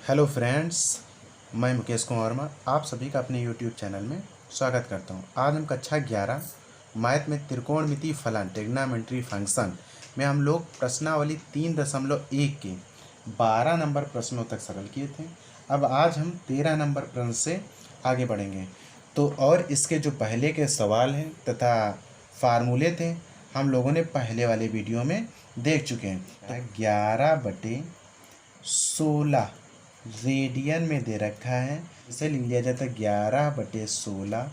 Hello friends, मैं मुकेश कुमार वर्मा आप सभी का अपने यूट्यूब चैनल में स्वागत करता हूं। आज हम कक्षा 11 मैथ में त्रिकोणमितीय फलन ट्रिग्नोमेट्री फंक्शन में हम लोग प्रश्नावली 3.1 के 12 नंबर प्रश्नों तक सरल किए थे। अब आज हम 13 नंबर प्रश्न से आगे बढ़ेंगे। तो और इसके जो पहले के सवाल हैं तथा फार्मूले थे हम लोगों ने पहले वाले वीडियो में देख चुके हैं। 11/16 रेडियन में दे रखा है, इसे लिख लिया जाता है 11/16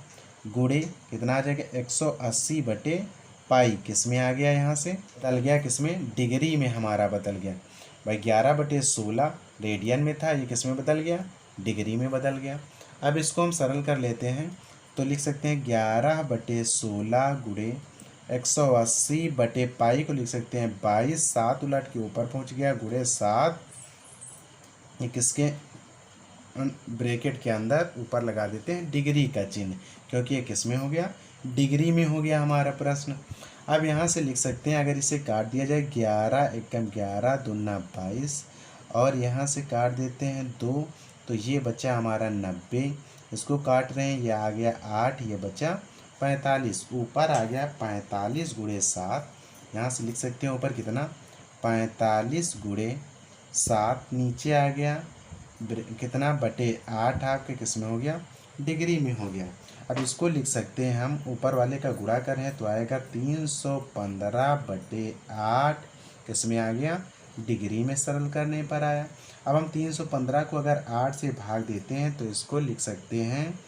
गुणे कितना आ जाएगा 180/पाई। किस में आ गया, यहाँ से बदल गया, किस में, डिग्री में हमारा बदल गया भाई। 11/16 रेडियन में था, ये किस में बदल गया, डिग्री में बदल गया। अब इसको हम सरल कर लेते हैं तो लिख सकते हैं 11/16 गुणे 180/पाई को लिख सकते हैं 22, 7 उलट के ऊपर पहुँच गया, गुणे 7, ये किसके ब्रैकेट के अंदर ऊपर लगा देते हैं डिग्री का चिन्ह, क्योंकि ये किस में हो गया, डिग्री में हो गया हमारा प्रश्न। अब यहाँ से लिख सकते हैं, अगर इसे काट दिया जाए 11 एकम 11 दूना 22 और यहाँ से काट देते हैं 2, तो ये बचा हमारा 90। इसको काट रहे हैं, ये आ गया 8, ये बचा 45, ऊपर आ गया 45 गुणे 7। यहाँ से लिख सकते हैं ऊपर कितना 45 गुणे 7, नीचे आ गया कितना बटे 8, आपके किस में हो गया, डिग्री में हो गया। अब इसको लिख सकते हैं हम, ऊपर वाले का गुणा करें तो आएगा 315/8, किस में आ गया, डिग्री में। सरल करने पर आया। अब हम 315 को अगर 8 से भाग देते हैं तो इसको लिख सकते हैं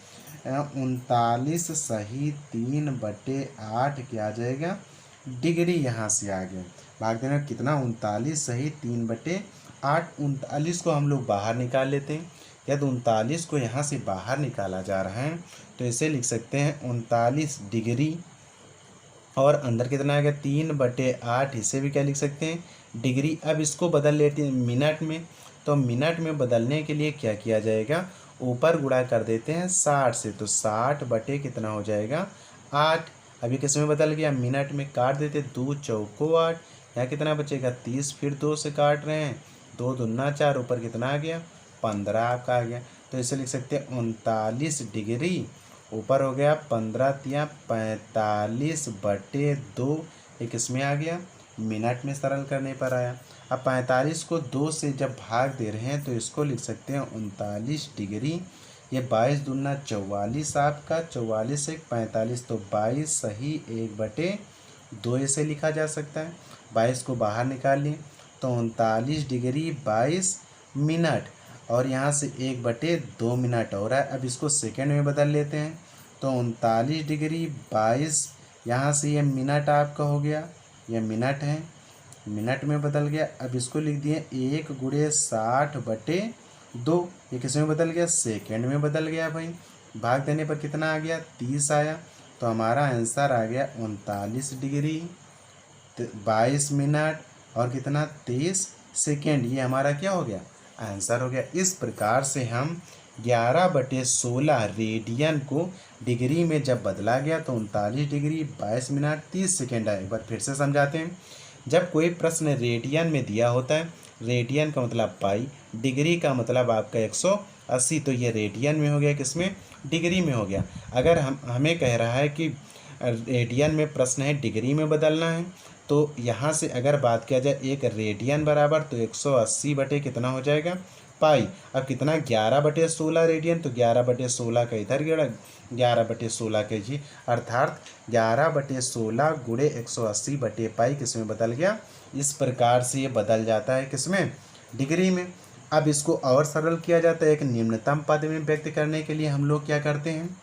39 सही 3/8 क्या आ जाएगा, डिग्री। यहाँ से आ गया भाग देना कितना 39 सही 3/8। 39 को हम लोग बाहर निकाल लेते हैं। यदि 39 को यहाँ से बाहर निकाला जा रहा है तो इसे लिख सकते हैं 39 डिग्री, और अंदर कितना आ गया 3/8, इसे भी क्या लिख सकते हैं, डिग्री। अब इसको बदल लेते हैं मिनट में, तो मिनट में बदलने के लिए क्या किया जाएगा, ऊपर गुणा कर देते हैं 60 से, तो 60 बटे कितना हो जाएगा 8। अभी किस में बदल गया, मिनट में। काट देते 2 चौको 8, यहाँ कितना बचेगा 30, फिर 2 से काट रहे हैं, 2 दूना 4, ऊपर कितना आ गया 15 आपका आ गया। तो इसे लिख सकते हैं 39 डिग्री, ऊपर हो गया 15 तिया 45/2, ये किस में आ गया, मिनट में। सरल करने पर आया। अब 45 को 2 से जब भाग दे रहे हैं तो इसको लिख सकते हैं 39 डिग्री। ये 22 दूना 44 आपका, 44 से 45, तो 22 सही 1/2 इसे लिखा जा सकता है। 22 को बाहर निकाल लिए तो 39 डिग्री 22 मिनट, और यहाँ से 1/2 मिनट हो रहा है। अब इसको सेकेंड में बदल लेते हैं तो 39 डिग्री 22, यहाँ से ये मिनट आपका हो गया, ये मिनट है, मिनट में बदल गया। अब इसको लिख दिए 1 गुणे 60/2, ये किस में बदल गया, सेकेंड में बदल गया भाई। भाग देने पर कितना आ गया 30 आया, तो हमारा आंसर आ गया 39 डिग्री 22 मिनट और कितना 23 सेकेंड। ये हमारा क्या हो गया, आंसर हो गया। इस प्रकार से हम 11/16 रेडियन को डिग्री में जब बदला गया तो 39 डिग्री 22 मिनट 30 सेकेंड आया। एक बार फिर से समझाते हैं। जब कोई प्रश्न रेडियन में दिया होता है, रेडियन का मतलब पाई, डिग्री का मतलब आपका 180, तो ये रेडियन में हो गया, किसमें, डिग्री में हो गया। अगर हमें कह रहा है कि रेडियन में प्रश्न है डिग्री में बदलना है, तो यहाँ से अगर बात किया जाए एक रेडियन बराबर तो 180 बटे कितना हो जाएगा पाई। अब कितना 11/16 रेडियन, तो 11/16 का इधर गिरा, 11/16 के जी, अर्थात 11/16 गुणे 180/पाई किस में बदल गया। इस प्रकार से ये बदल जाता है किसमें, डिग्री में। अब इसको और सरल किया जाता है, एक निम्नतम पद में व्यक्त करने के लिए हम लोग क्या करते हैं,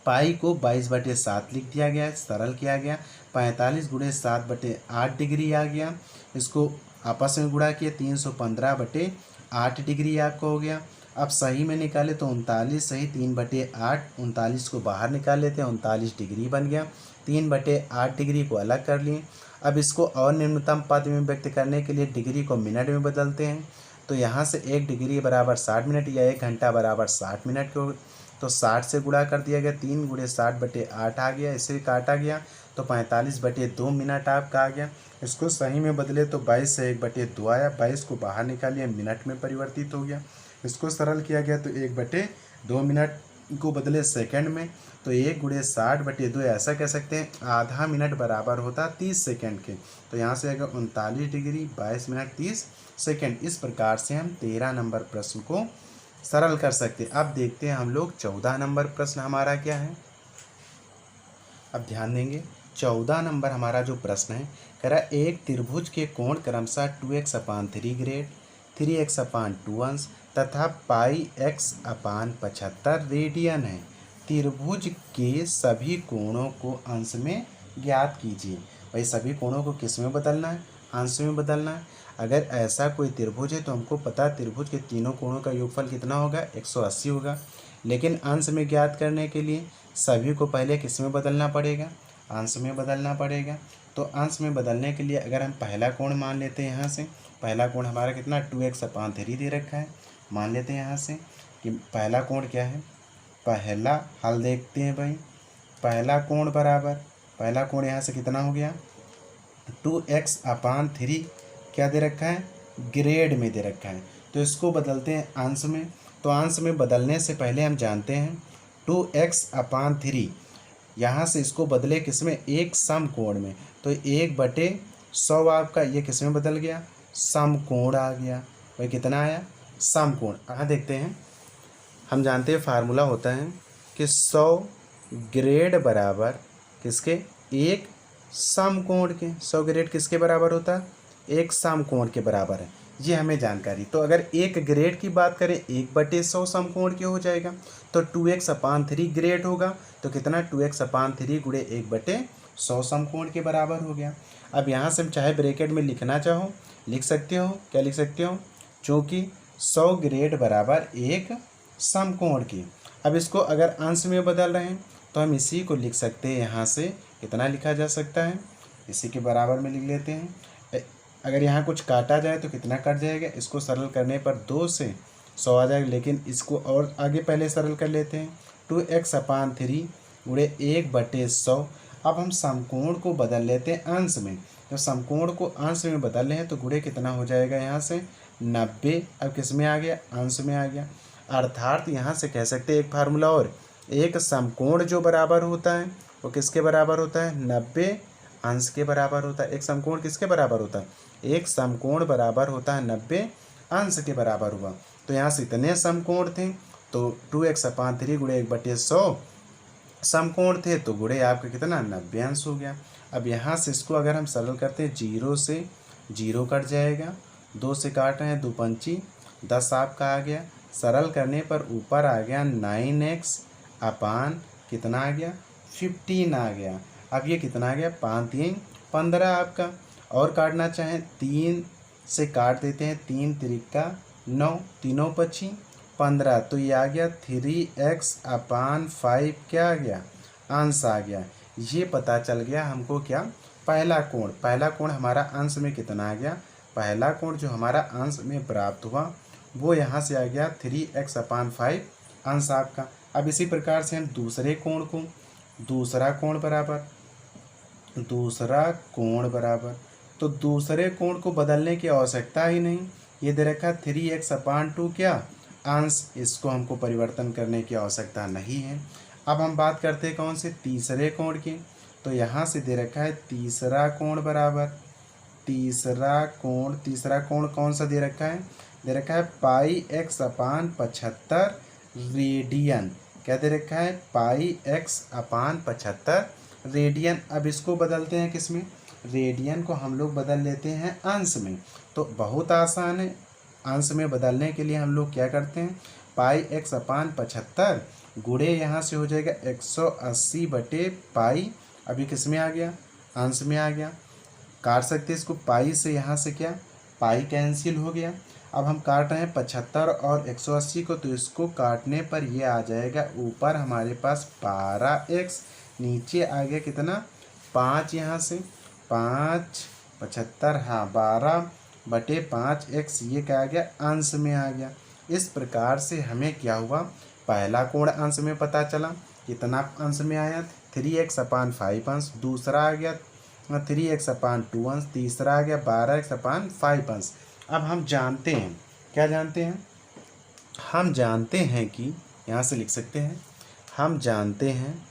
पाई को 22/7 लिख दिया गया, सरल किया गया। 45 गुणे 7/8 डिग्री आ गया, इसको आपस में गुणा किया 315/8 डिग्री आपको हो गया। अब सही में निकाले तो 39 सही 3/8, 39 को बाहर निकाल लेते हैं, 39 डिग्री बन गया। 3/8 डिग्री को अलग कर लिए। अब इसको और निम्नतम पद में व्यक्त करने के लिए डिग्री को मिनट में बदलते हैं, तो यहाँ से 1 डिग्री बराबर 60 मिनट या 1 घंटा बराबर 60 मिनट को तो 60 से गुणा कर दिया गया, 3 गुणे 60/8 आ गया, इसे काटा गया तो 45/2 मिनट आपका आ गया। इसको सही में बदले तो 22 से 1/2 आया, 22 को बाहर निकालिए मिनट में परिवर्तित हो गया। इसको सरल किया गया तो 1/2 मिनट को बदले सेकंड में, तो 1 गुणे 60/2 ऐसा कह सकते हैं आधा मिनट बराबर होता 30 सेकंड के। तो यहाँ से आएगा 39 डिग्री 22 मिनट 30 सेकंड। इस प्रकार से हम 13 नंबर प्रश्न को सरल कर सकते हैं। अब देखते हैं हम लोग 14 नंबर प्रश्न हमारा क्या है। अब ध्यान देंगे 14 नंबर हमारा जो प्रश्न है, कह रहा एक त्रिभुज के कोण क्रमशः 2x/3 ग्रेड, 3x/2 अंश तथा πx/75 रेडियन है। त्रिभुज के सभी कोणों को अंश में ज्ञात कीजिए। भाई सभी कोणों को किस में बदलना है? अंश में बदलना है। अगर ऐसा कोई त्रिभुज है तो हमको पता है त्रिभुज के तीनों कोणों का योगफल कितना होगा? 180 होगा। लेकिन अंश में ज्ञात करने के लिए सभी को पहले किस में बदलना पड़ेगा? अंश में बदलना पड़ेगा। तो अंश में बदलने के लिए अगर हम पहला कोण मान लेते हैं, यहाँ से पहला कोण हमारा कितना 2x/3 दे रखा है, मान लेते हैं यहाँ से कि पहला कोण क्या है। पहला हल देखते हैं भाई, पहला कोण बराबर, पहला कोण यहाँ से कितना हो गया 2x/3 क्या दे रखा है? ग्रेड में दे रखा है। तो इसको बदलते हैं अंश में। तो अंश में बदलने से पहले हम जानते हैं 2x/3 यहाँ से इसको बदले किस में? एक समकोण में। तो 1/100 आपका ये किस में बदल गया? समकोण आ गया। भाई कितना आया? समकोण। कहाँ देखते हैं, हम जानते हैं फार्मूला होता है कि 100 ग्रेड बराबर किसके? एक समकोण के। 100 ग्रेड किसके बराबर होता है? एक समकोण के बराबर है, ये हमें जानकारी। तो अगर एक ग्रेड की बात करें 1/100 समकोण के हो जाएगा, तो 2x/3 ग्रेड होगा। तो कितना? 2x/3 गुणे 1/100 समकोण के बराबर हो गया। अब यहाँ से हम चाहे ब्रैकेट में लिखना चाहो लिख सकते हो। क्या लिख सकते हो? चूँकि 100 ग्रेड बराबर एक समकोण की। अब इसको अगर अंश में बदल रहे हैं तो हम इसी को लिख सकते हैं। यहाँ से कितना लिखा जा सकता है? इसी के बराबर में लिख लेते हैं। अगर यहाँ कुछ काटा जाए तो कितना कट जाएगा? इसको सरल करने पर 2 से 100 आ जाएगा। लेकिन इसको और आगे पहले सरल कर लेते हैं। 2x/3 गुणे 1/100। अब हम समकोण को बदल लेते हैं अंश में। जब समकोण को अंश में बदल रहे हैं तो गुणे कितना हो जाएगा? यहाँ से 90। अब किस में आ गया? अंश में आ गया। अर्थात यहाँ से कह सकते हैं एक फार्मूला और, एक समकोण जो बराबर होता है वो किसके बराबर होता है? 90 अंश के बराबर होता है। एक समकोण किसके बराबर होता है? एक समकोण बराबर होता है 90 अंश के बराबर हुआ। तो यहाँ से इतने समकोण थे, तो 2x/3 गुणे 1/100 समकोण थे, तो गुणे आपका कितना? 90 अंश हो गया। अब यहाँ से इसको अगर हम सरल करते हैं, 0 से 0 कट जाएगा, 2 से काट रहे हैं, 2 पंची 10 आपका आ गया। सरल करने पर ऊपर आ गया 9x/ कितना आ गया? 15 आ गया। अब ये कितना आ गया? 5×3 15 आपका। और काटना चाहें 3 से काट देते हैं, 3 त्रिका 9, तीनों पच्छी 15। तो ये आ गया 3x/5 क्या आ गया? अंश आ गया। ये पता चल गया हमको क्या? पहला कोण। पहला कोण हमारा अंश में कितना आ गया? पहला कोण जो हमारा अंश में प्राप्त हुआ वो यहाँ से आ गया 3x/5 अंश आपका। अब इसी प्रकार से हम दूसरे कोण को, दूसरा कोण बराबर, तो दूसरे कोण को बदलने की आवश्यकता ही नहीं। ये दे रखा 3x/2 क्या? अंश। इसको हमको परिवर्तन करने की आवश्यकता नहीं है। अब हम बात करते हैं कौन से? तीसरे कोण की। तो यहाँ से दे रखा है तीसरा कोण बराबर, तीसरा कोण कौन सा दे रखा है? दे रखा है πx/75 रेडियन। क्या दे रखा है? πx/75 radian. अब इसको बदलते हैं किस में? रेडियन को हम लोग बदल लेते हैं अंश में। तो बहुत आसान है। अंश में बदलने के लिए हम लोग क्या करते हैं? πx/75 गुणे यहाँ से हो जाएगा 180/π। अभी किस में आ गया? अंश में आ गया। काट सकते हैं इसको, पाई से यहाँ से क्या? पाई कैंसिल हो गया। अब हम काट रहे हैं 75 और 180 को, तो इसको काटने पर ये आ जाएगा ऊपर हमारे पास 12x, नीचे आ गया कितना? 5। यहाँ से 5 75 हाँ 12/5x, ये क्या आ गया? अंश में आ गया। इस प्रकार से हमें क्या हुआ? पहला कोण अंश में पता चला, कितना अंश में आया 3x/5 अंश, दूसरा आ गया 3x/2 अंश, तीसरा आ गया 12x/5 अंश। अब हम जानते हैं, क्या जानते हैं, हम जानते हैं कि यहाँ से लिख सकते हैं, हम जानते हैं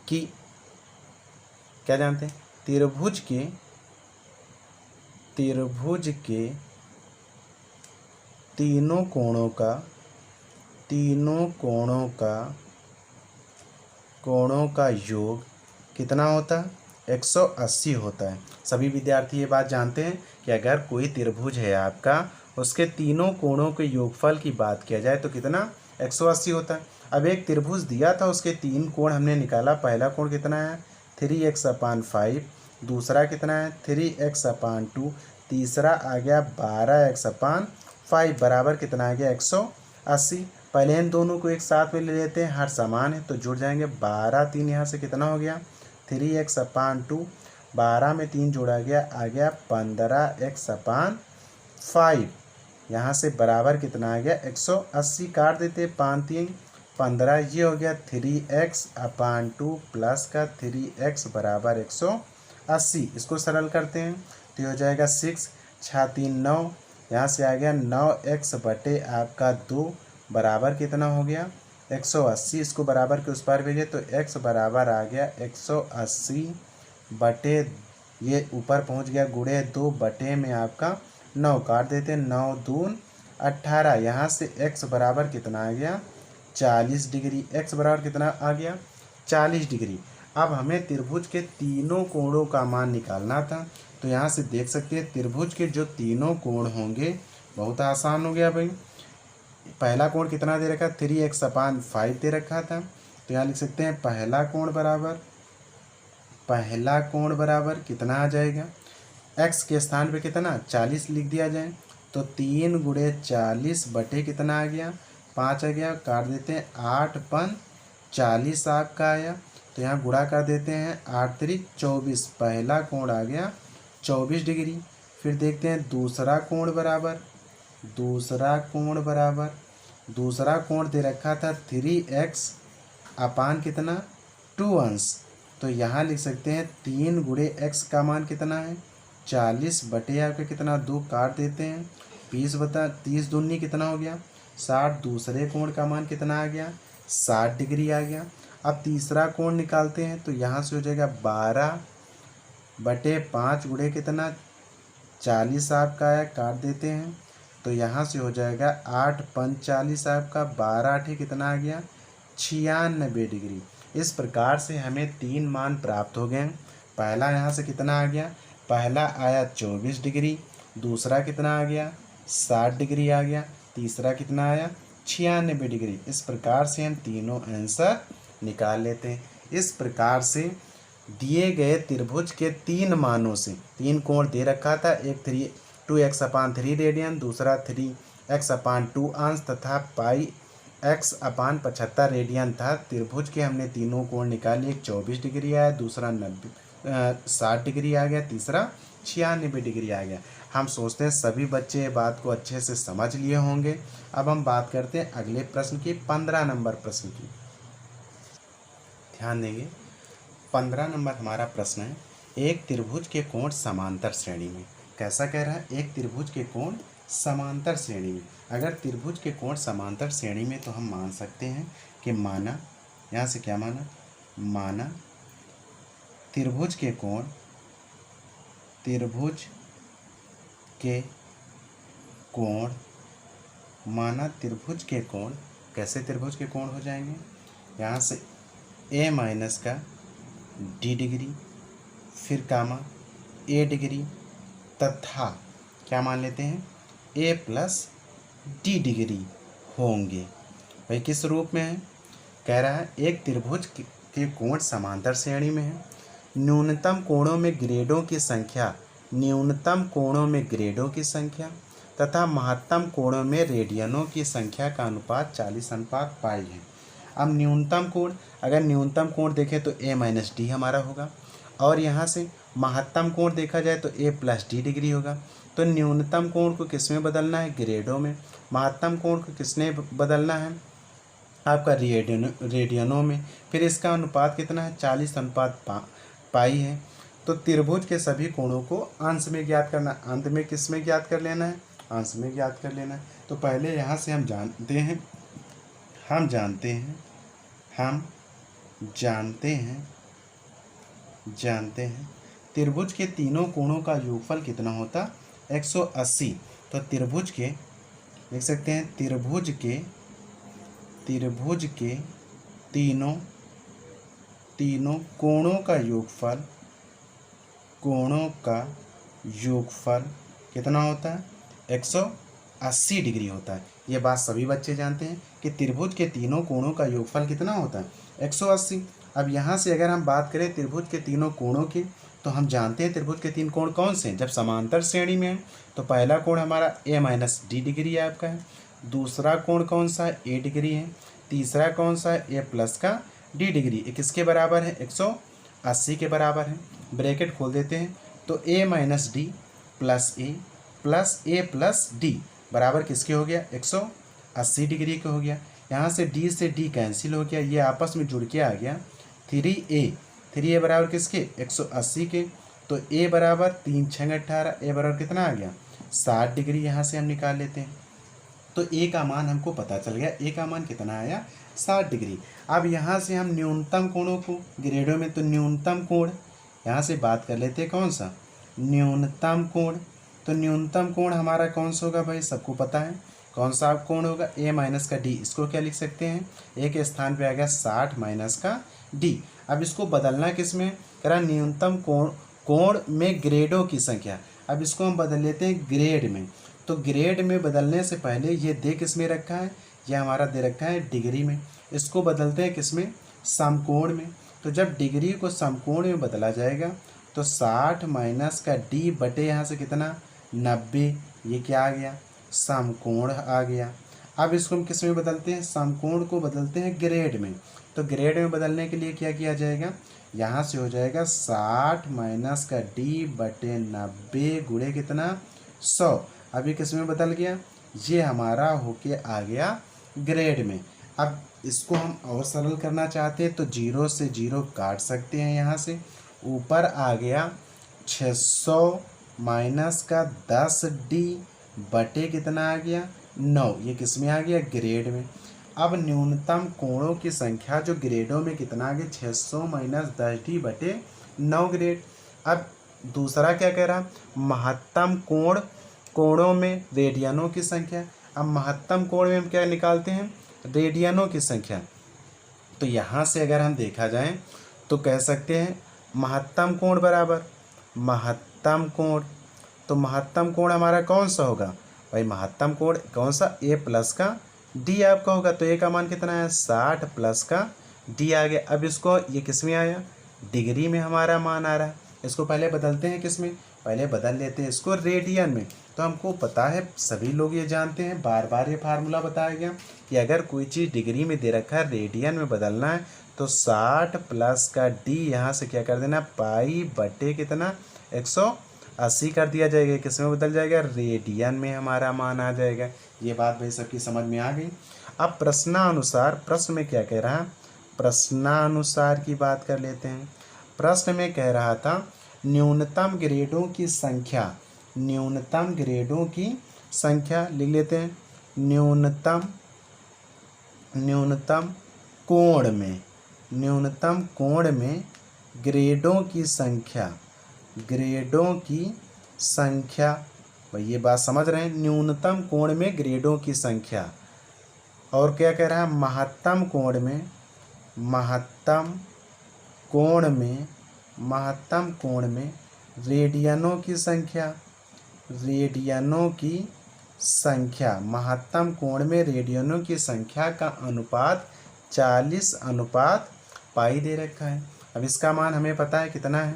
कि क्या जानते हैं, त्रिभुज के तीनों कोणों का योग कितना होता है, 180 होता है। सभी विद्यार्थी ये बात जानते हैं कि अगर कोई त्रिभुज है आपका, उसके तीनों कोणों के योगफल की बात किया जाए तो कितना, 180 होता है। अब एक त्रिभुज दिया था, उसके 3 कोण हमने निकाला। पहला कोण कितना है 3x/5, दूसरा कितना है 3x/2, तीसरा आ गया 12x/5 बराबर कितना आ गया 180। पहले इन दोनों को एक साथ में ले लेते हैं, हर समान है तो जुड़ जाएंगे। 12 3 यहाँ से कितना हो गया 3x/2, 12 में 3 जोड़ा गया, आ गया 15x/5। यहाँ से बराबर कितना आ गया 180, काट देते 5 3 15, ये हो गया 3x/2 प्लस का 3x बराबर 180। इसको सरल करते हैं तो ये हो जाएगा 6 6 3 9, यहाँ से आ गया 9x बटे आपका 2 बराबर कितना हो गया 180। इसको बराबर के उस पार भेजे तो x बराबर आ गया 180 बटे, ये ऊपर पहुंच गया गुणे 2 बटे में आपका 9, काट देते 9 दून 18, यहाँ से x बराबर कितना आ गया 40 डिग्री। x बराबर कितना आ गया 40 डिग्री। अब हमें त्रिभुज के तीनों कोणों का मान निकालना था, तो यहाँ से देख सकते हैं त्रिभुज के जो तीनों कोण होंगे, बहुत आसान हो गया भाई। पहला कोण कितना दे रखा, 3x/5 दे रखा था, तो यहाँ लिख सकते हैं पहला कोण बराबर कितना आ जाएगा, x के स्थान पे कितना 40 लिख दिया जाए तो 3 गुणे 40 बटे कितना आ गया 5 आ गया, काट देते हैं 8 5 40 आपका आया, तो यहाँ गुणा कर देते हैं 8 3 24, पहला कोण आ गया 24 डिग्री। फिर देखते हैं दूसरा कोण दे रखा था 3x अपान कितना 2 अंश, तो यहाँ लिख सकते हैं 3 गुणे x का मान कितना है 40 बटे आपका कितना 2, काट देते हैं 30 दूनी कितना हो गया 60, दूसरे कोण का मान कितना आ गया 60 डिग्री आ गया। अब तीसरा कोण निकालते हैं तो यहाँ से हो जाएगा 12 बटे 5 गुणे कितना 40 आपका आया, काट देते हैं तो यहाँ से हो जाएगा 8 5 40 आपका, 12 8 कितना आ गया 96 डिग्री। इस प्रकार से हमें 3 मान प्राप्त हो गए। पहला यहाँ से कितना आ गया, पहला आया 24 डिग्री, दूसरा कितना आ गया 60 डिग्री आ गया, तीसरा कितना आया 96 डिग्री। इस प्रकार से हम तीनों आंसर निकाल लेते हैं। इस प्रकार से दिए गए त्रिभुज के 3 मानों से 3 कोण दे रखा था, एक 2x/3 रेडियन, दूसरा 3x/2 अंश तथा πx/75 रेडियन था। त्रिभुज के हमने तीनों कोण निकाले, एक 24 डिग्री आया, दूसरा 60 डिग्री आ गया, तीसरा 96 डिग्री आ गया। हम सोचते हैं सभी बच्चे ये बात को अच्छे से समझ लिए होंगे। अब हम बात करते हैं अगले प्रश्न की, 15 नंबर प्रश्न की। ध्यान देंगे, 15 नंबर हमारा प्रश्न है, एक त्रिभुज के कोण समांतर श्रेणी में। कैसा कह रहा है, एक त्रिभुज के कोण समांतर श्रेणी में। अगर त्रिभुज के कोण समांतर श्रेणी में तो हम मान सकते हैं कि माना, यहाँ से क्या माना त्रिभुज के कोण कैसे त्रिभुज के कोण हो जाएंगे, यहाँ से a माइनस का d डिग्री, फिर कामा a डिग्री तथा क्या मान लेते हैं a प्लस d डिग्री होंगे। भाई किस रूप में है, कह रहा है एक त्रिभुज के कोण समांतर श्रेणी में है, न्यूनतम कोणों में ग्रेडों की संख्या तथा महत्तम कोणों में रेडियनों की संख्या का अनुपात 40:5 है। अब न्यूनतम कोण, अगर न्यूनतम कोण देखें तो a माइनस डी हमारा होगा, और यहाँ से महत्तम कोण देखा जाए तो ए प्लस डी डिग्री होगा। तो न्यूनतम कोण को किस में बदलना है, ग्रेडों में। महत्तम कोण को किसने बदलना है, आपका रेडियनों में। फिर इसका अनुपात कितना है, 40:पाई है। तो त्रिभुज के सभी कोणों को अंश में ज्ञात करना, अंत में किस में ज्ञात कर लेना है, अंश में ज्ञात कर लेना है। तो पहले यहाँ से हम जानते हैं त्रिभुज के तीनों कोणों का योगफल कितना होता, 180। तो त्रिभुज के देख सकते हैं, त्रिभुज के तीनों कोणों का योगफल कितना होता है, 180 डिग्री होता है। ये बात सभी बच्चे जानते हैं कि त्रिभुज के तीनों कोणों का योगफल कितना होता है, 180। अब यहाँ से अगर हम बात करें त्रिभुज के तीनों कोणों की, तो हम जानते हैं त्रिभुज के तीन कोण कौन से हैं। जब समांतर श्रेणी में है तो पहला कोण हमारा a माइनस डी डिग्री है आपका है, दूसरा कोण कौन सा है, a डिग्री है, तीसरा कौन सा है, a प्लस का d डिग्री। ये किसके बराबर है, 180 के बराबर है। ब्रैकेट खोल देते हैं तो a minus D plus a plus d बराबर किसके हो गया, 180 डिग्री का हो गया। यहाँ से d से d कैंसिल हो गया, ये आपस में जुड़ के आ गया 3a बराबर किसके, 180 के। तो a बराबर 3 6 18, a बराबर कितना आ गया, 60 डिग्री। यहाँ से हम निकाल लेते हैं तो a का मान हमको पता चल गया, a का मान कितना आया, 60 डिग्री। अब यहाँ से हम न्यूनतम कोणों को ग्रेडों में, तो न्यूनतम कोण यहाँ से बात कर लेते हैं, कौन सा, न्यूनतम कोण। तो न्यूनतम कोण हमारा कौन सा होगा भाई, सबको पता है कौन सा कोण होगा, a माइनस का d। इसको क्या लिख सकते हैं, a के स्थान पे आ गया 60 माइनस का d। अब इसको बदलना किस में, कह रहा न्यूनतम कोण में ग्रेडों की संख्या। अब इसको हम बदल लेते हैं ग्रेड में। तो ग्रेड में बदलने से पहले ये दे किस में रखा है, ये हमारा दे रखा है डिग्री में। इसको बदलते हैं किस में, समकोण में। तो जब डिग्री को समकोण में बदला जाएगा तो 60 माइनस का d बटे यहाँ से कितना, 90। ये क्या आ गया, समकोण आ गया। अब इसको हम किस में बदलते हैं, समकोण को बदलते हैं ग्रेड में। तो ग्रेड में बदलने के लिए क्या किया जाएगा, यहाँ से हो जाएगा 60 माइनस का d बटे 90 गुणे कितना, 100। अभी किस में बदल गया, ये हमारा होके आ गया ग्रेड में। अब इसको हम और सरल करना चाहते हैं तो 0 से 0 काट सकते हैं। यहाँ से ऊपर आ गया 600 माइनस का 10d बटे कितना आ गया, 9। ये किस में आ गया, ग्रेड में। अब न्यूनतम कोणों की संख्या जो ग्रेडों में कितना आ गया, 600 माइनस 10d बटे 9 ग्रेड। अब दूसरा क्या कह रहा, महत्तम कोणों में रेडियनों की संख्या। अब महत्तम कोण में हम क्या निकालते हैं, रेडियनों की संख्या। तो यहाँ से अगर हम देखा जाए तो कह सकते हैं महत्तम कोण बराबर महत्तम कोण। तो महत्तम कोण हमारा कौन सा होगा भाई, महत्तम कोण कौन सा, a प्लस का d आपका होगा। तो a का मान कितना है, 60 प्लस का d आ गया। अब इसको ये किस में आया, डिग्री में हमारा मान आ रहा है। इसको पहले बदलते हैं किस में, पहले बदल लेते हैं इसको रेडियन में। तो हमको पता है, सभी लोग ये जानते हैं, बार बार ये फार्मूला बताया गया कि अगर कोई चीज़ डिग्री में दे रखा है, रेडियन में बदलना है तो 60 प्लस का d यहाँ से क्या कर देना, पाई बटे कितना, 180 कर दिया जाएगा। किस में बदल जाएगा, रेडियन में हमारा मान आ जाएगा। ये बात भाई सबकी समझ में आ गई। अब प्रश्नानुसार, प्रश्न में क्या कह रहा है, प्रश्नानुसार की बात कर लेते हैं। प्रश्न में कह रहा था न्यूनतम ग्रेडों की संख्या, न्यूनतम ग्रेडों की संख्या लिख लेते हैं। न्यूनतम कोण में ग्रेडों की संख्या, ग्रेडों की संख्या, भाई ये बात समझ रहे हैं, न्यूनतम कोण में ग्रेडों की संख्या। और क्या कह रहा है, महत्तम कोण में रेडियनों की संख्या, रेडियनों की संख्या, महत्तम कोण में रेडियनों की संख्या का अनुपात 40:पाई दे रखा है। अब इसका मान हमें पता है कितना है,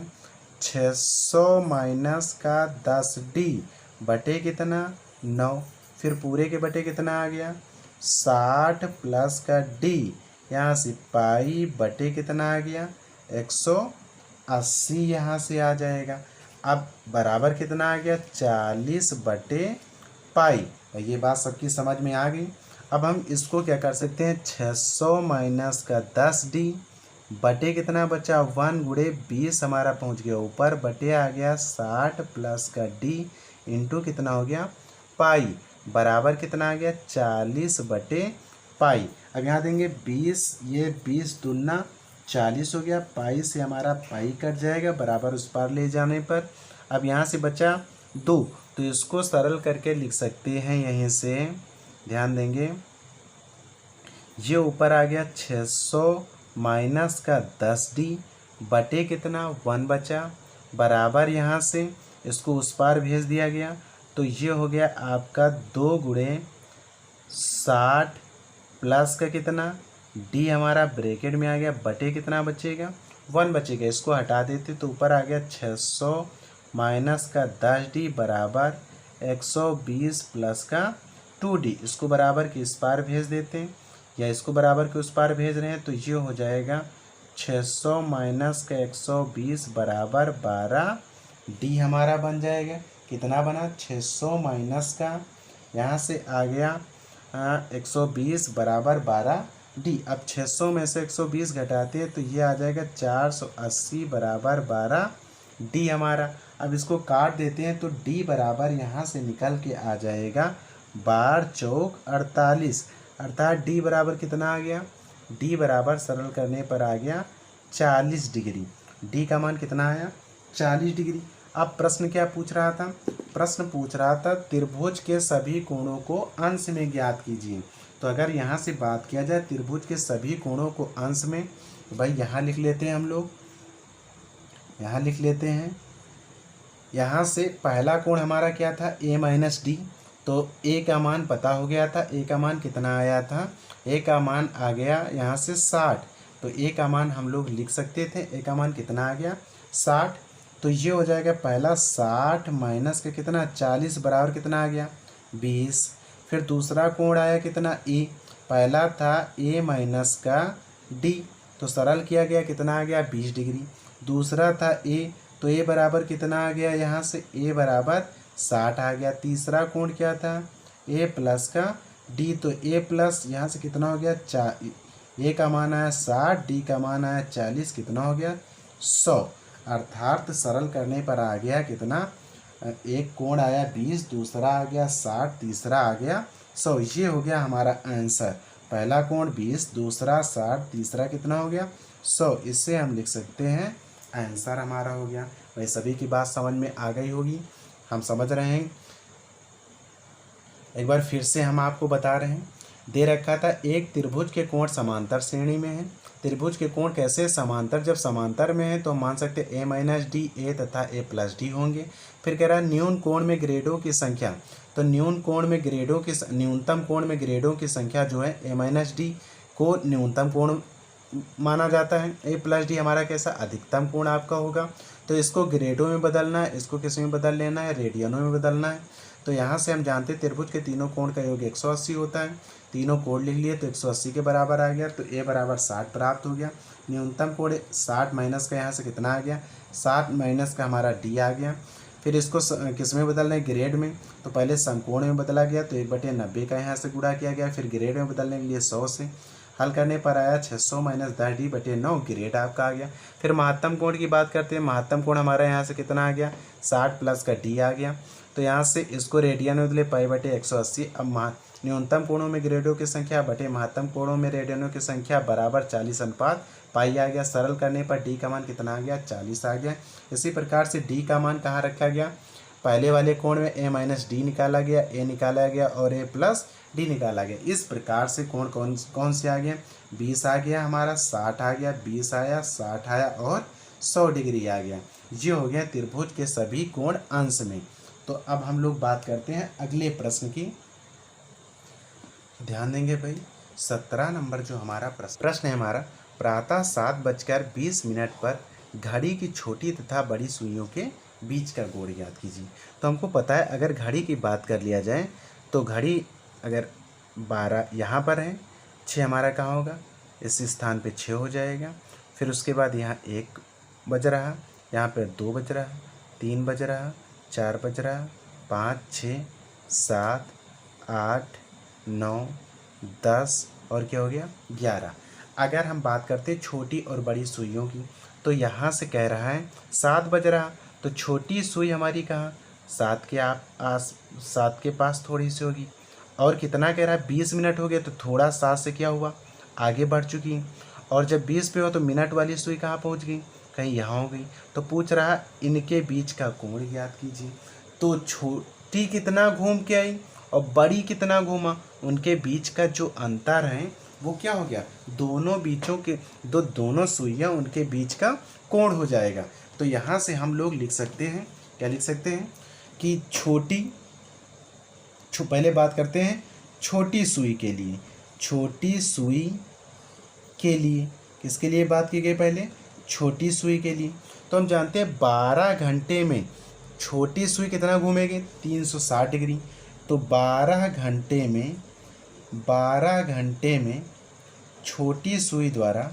600 माइनस का 10d बटे कितना, 9। फिर पूरे के बटे कितना आ गया, 60 प्लस का d, यहाँ से पाई बटे कितना आ गया, 80 यहाँ से आ जाएगा। अब बराबर कितना आ गया 40/पाई। ये बात सबकी समझ में आ गई। अब हम इसको क्या कर सकते हैं 600 माइनस का 10d बटे कितना बचा 1 गुणे 20 हमारा पहुँच गया ऊपर बटे आ गया 60 प्लस का d इंटू कितना हो गया पाई बराबर कितना आ गया 40/पाई। अब यहाँ देंगे 20 ये 20 दूना 40 हो गया पाई से हमारा पाई कट जाएगा बराबर उस पार ले जाने पर। अब यहाँ से बचा 2 तो इसको सरल करके लिख सकते हैं यहीं से ध्यान देंगे ये ऊपर आ गया 600 माइनस का 10d बटे कितना 1 बचा बराबर यहाँ से इसको उस पार भेज दिया गया तो ये हो गया आपका 2 गुणे 60 प्लस का कितना d हमारा ब्रैकेट में आ गया बटे कितना बचेगा 1 बचेगा। इसको हटा देते तो ऊपर आ गया 600 माइनस का 10d बराबर 120 प्लस का 2d। इसको बराबर के इस पार भेज देते हैं या इसको बराबर के उस पार भेज रहे हैं तो ये हो जाएगा 600 माइनस का 120 बराबर 12d हमारा बन जाएगा। कितना बना 600 माइनस का यहाँ से आ गया 120 बराबर 12d। अब 600 में से 120 घटाते हैं तो ये आ जाएगा 480 बराबर 12d हमारा। अब इसको काट देते हैं तो d बराबर यहाँ से निकल के आ जाएगा 12 चौक 48 अर्थात d बराबर कितना आ गया d बराबर सरल करने पर आ गया 40 डिग्री। d का मान कितना आया 40 डिग्री। अब प्रश्न क्या पूछ रहा था प्रश्न पूछ रहा था त्रिभुज के सभी कोणों को अंश में ज्ञात कीजिए। तो अगर यहाँ से बात किया जाए त्रिभुज के सभी कोणों को अंश में तो भाई यहाँ लिख लेते हैं हम लोग यहाँ लिख लेते हैं। यहाँ से पहला कोण हमारा क्या था a माइनस डी तो a का मान पता हो गया था a का मान कितना आया था a का मान आ गया यहाँ से 60 तो a का मान हम लोग लिख सकते थे a का मान कितना आ गया 60 तो ये हो जाएगा पहला 60 माइनस का कितना 40 बराबर कितना आ गया 20। फिर दूसरा कोण आया कितना a पहला था a माइनस का d तो सरल किया गया कितना आ गया 20 डिग्री। दूसरा था a तो a बराबर कितना आ गया यहाँ से a बराबर 60 आ गया। तीसरा कोण क्या था a प्लस का d तो a प्लस यहाँ से कितना हो गया a का मान आया 60 d का मान आया 40 कितना हो गया 100 अर्थात सरल करने पर आ गया कितना एक कोण आया 20 दूसरा आ गया 60 तीसरा आ गया 100। ये हो गया हमारा आंसर पहला कोण 20 दूसरा 60 तीसरा कितना हो गया 100। इससे हम लिख सकते हैं आंसर हमारा हो गया। भाई सभी की बात समझ में आ गई होगी हम समझ रहे हैं। एक बार फिर से हम आपको बता रहे हैं दे रखा था एक त्रिभुज के कोण समांतर श्रेणी में है। त्रिभुज के कोण कैसे समांतर जब समांतर में है तो हम मान सकते हैं a माइनस डी ए तथा a प्लस डी होंगे। फिर कह रहा है न्यून कोण में ग्रेडों की संख्या तो न्यूनतम कोण में ग्रेडों की संख्या जो है a माइनस डी को न्यूनतम कोण माना जाता है। a प्लस डी हमारा कैसा अधिकतम कोण आपका होगा। तो इसको ग्रेडों में बदलना है इसको किस में बदल लेना है रेडियनों में बदलना है। तो यहाँ से हम जानते हैं त्रिभुज के तीनों कोण का योग 180 होता है। तीनों कोण लिख लिए तो 180 के बराबर आ गया तो a बराबर 60 प्राप्त हो गया। न्यूनतम कोण 60 माइनस का यहाँ से कितना आ गया 60 माइनस का हमारा d आ गया। फिर इसको किस में बदलना है ग्रेड में तो पहले समकोण में बदला गया तो 1/90 का यहाँ से गुणा किया गया। फिर ग्रेड में बदलने के लिए 100 से हल करने पर आया 600 माइनस 10d/9 ग्रेड आपका आ गया। फिर महत्तम कोण की बात करते हैं महत्तम कोण हमारा यहाँ से कितना आ गया 60 प्लस का d आ गया। तो यहाँ से इसको रेडियन में बदले पाई/180। अब न्यूनतम कोणों में ग्रेडों की संख्या बटे महत्तम कोणों में रेडियनों की संख्या बराबर 40 अनुपात पाई आ गया। सरल करने पर d का मान कितना आ गया 40 आ गया। इसी प्रकार से d का मान कहाँ रखा गया पहले वाले कोण में a माइनस डी निकाला गया a निकाला गया और a प्लस डी निकाला गया। इस प्रकार से कोण कौन से आ गया 20 आ गया हमारा 60 आ गया 20 आया 60 आया और 100 डिग्री आ गया। ये हो गया त्रिभुज के सभी कोण अंश में। तो अब हम लोग बात करते हैं अगले प्रश्न की। ध्यान देंगे भाई 17 नंबर जो हमारा प्रश्न है हमारा प्रातः 7:20 पर घड़ी की छोटी तथा बड़ी सुइयों के बीच का कोण ज्ञात कीजिए। तो हमको पता है अगर घड़ी की बात कर लिया जाए तो घड़ी अगर 12 यहाँ पर है 6 हमारा कहाँ होगा इस स्थान पे 6 हो जाएगा। फिर उसके बाद यहाँ 1 बज रहा, यहाँ पर 2 बज रहा, 3 बज रहा, 4 बज रहा, 5, 6, 7, 8, 9, 10 और क्या हो गया 11। अगर हम बात करते हैं छोटी और बड़ी सुइयों की, तो यहाँ से कह रहा है 7 बज रहा, तो छोटी सुई हमारी कहाँ 7 के पास थोड़ी सी होगी। और कितना कह रहा है 20 मिनट हो गए, तो थोड़ा 7 से क्या हुआ आगे बढ़ चुकी। और जब 20 पे हो तो मिनट वाली सुई कहाँ पहुँच गई, कहीं यहाँ हो गई। तो पूछ रहा है इनके बीच का कोण ज्ञात कीजिए। तो छोटी कितना घूम के आई और बड़ी कितना घूमा, उनके बीच का जो अंतर है वो क्या हो गया, दोनों बीचों के दोनों सुइयां उनके बीच का कोण हो जाएगा। तो यहाँ से हम लोग लिख सकते हैं, क्या लिख सकते हैं कि पहले बात करते हैं छोटी सुई के लिए। छोटी सुई के लिए किसके लिए बात की गई, पहले छोटी सुई के लिए। तो हम जानते हैं 12 घंटे में छोटी सुई कितना घूमेगी 360 डिग्री। तो 12 घंटे में छोटी सुई द्वारा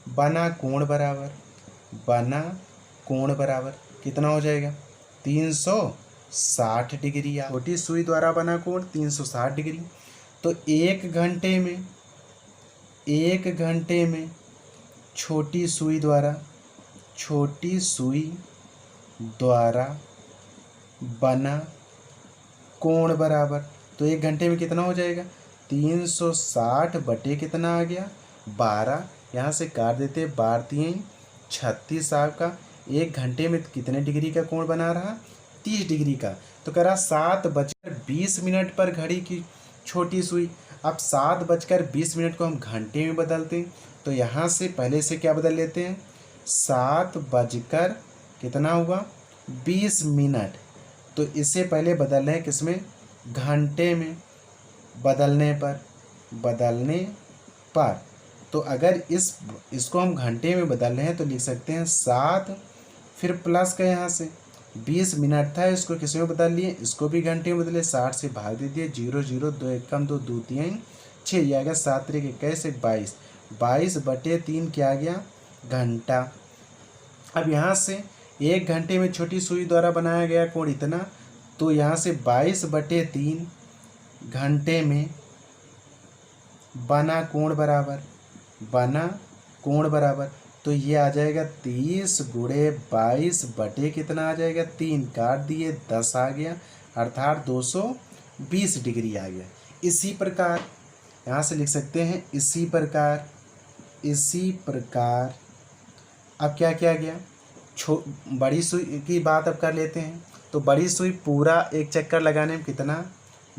बना कोण बराबर कितना हो जाएगा 360 डिग्री। छोटी सुई द्वारा बना कोण 360 डिग्री। तो एक घंटे में छोटी सुई द्वारा बना कोण बराबर, तो एक घंटे में कितना हो जाएगा 360 बटे कितना आ गया 12। यहाँ से काट देते 12 3 36 आपका। एक घंटे में कितने डिग्री का कोण बना रहा 30 डिग्री का। तो कह रहा 7:20 पर घड़ी की छोटी सुई। अब 7:20 को हम घंटे में बदलते हैं, तो यहाँ से पहले से क्या बदल लेते हैं 7 बजकर कितना हुआ 20 मिनट। तो इससे पहले बदल रहे हैं किसमें घंटे में, बदलने पर। तो अगर इसको हम घंटे में बदल रहे हैं तो लिख सकते हैं 7 फिर प्लस का यहाँ से 20 मिनट था, इसको किस में बदल लिए, इसको भी घंटे में बदले, 60 से भाग दे दिए 0 0 2 1 कम 2 2 3 6, ये आ गया 7 3 21 22 बटे 3 क्या आ गया घंटा। अब यहाँ से एक घंटे में छोटी सुई द्वारा बनाया गया कोण इतना, तो यहाँ से 22 बटे 3 घंटे में बना कोण बराबर, तो ये आ जाएगा 30 गुणे 22 बटे कितना आ जाएगा 3, काट दिए 10 आ गया, अर्थात 220 डिग्री आ गया। इसी प्रकार यहाँ से लिख सकते हैं इसी प्रकार अब क्या किया गया, बड़ी सुई की बात अब कर लेते हैं। तो बड़ी सुई पूरा एक चक्कर लगाने में कितना,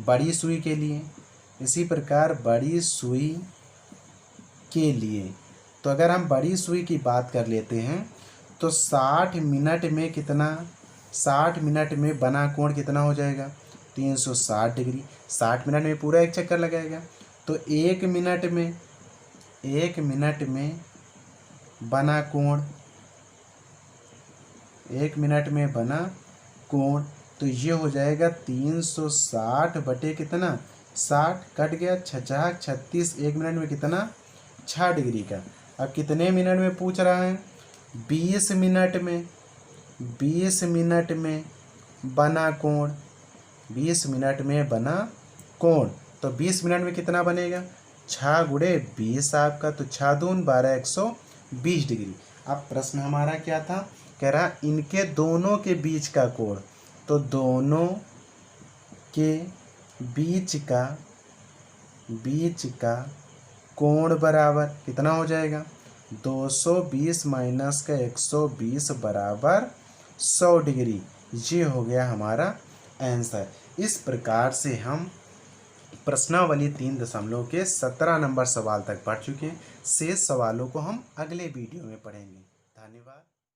बड़ी सुई के लिए इसी प्रकार बड़ी सुई के लिए, तो अगर हम बड़ी सुई की बात कर लेते हैं तो 60 मिनट में कितना, 60 मिनट में बना कोण कितना हो जाएगा 360 डिग्री। 60 मिनट में पूरा एक चक्कर लगाएगा, तो एक मिनट में बना कोण, 1 मिनट में बना कोण, तो ये हो जाएगा 360 बटे कितना 60, कट गया 6 36, 1 मिनट में कितना 6 डिग्री का। अब कितने मिनट में पूछ रहा है 20 मिनट में बना कोण, 20 मिनट में बना कोण, तो 20 मिनट में कितना बनेगा 6 गुणे 20 आपका, तो 6 दून 12 120 डिग्री। अब प्रश्न हमारा क्या था, कह रहा इनके दोनों के बीच का कोण, तो दोनों के बीच का कोण बराबर कितना हो जाएगा 220 माइनस का 120 बराबर 100 डिग्री। ये हो गया हमारा आंसर। इस प्रकार से हम प्रश्नावली 3 के 17 नंबर सवाल तक पढ़ चुके हैं। शेष सवालों को हम अगले वीडियो में पढ़ेंगे। धन्यवाद।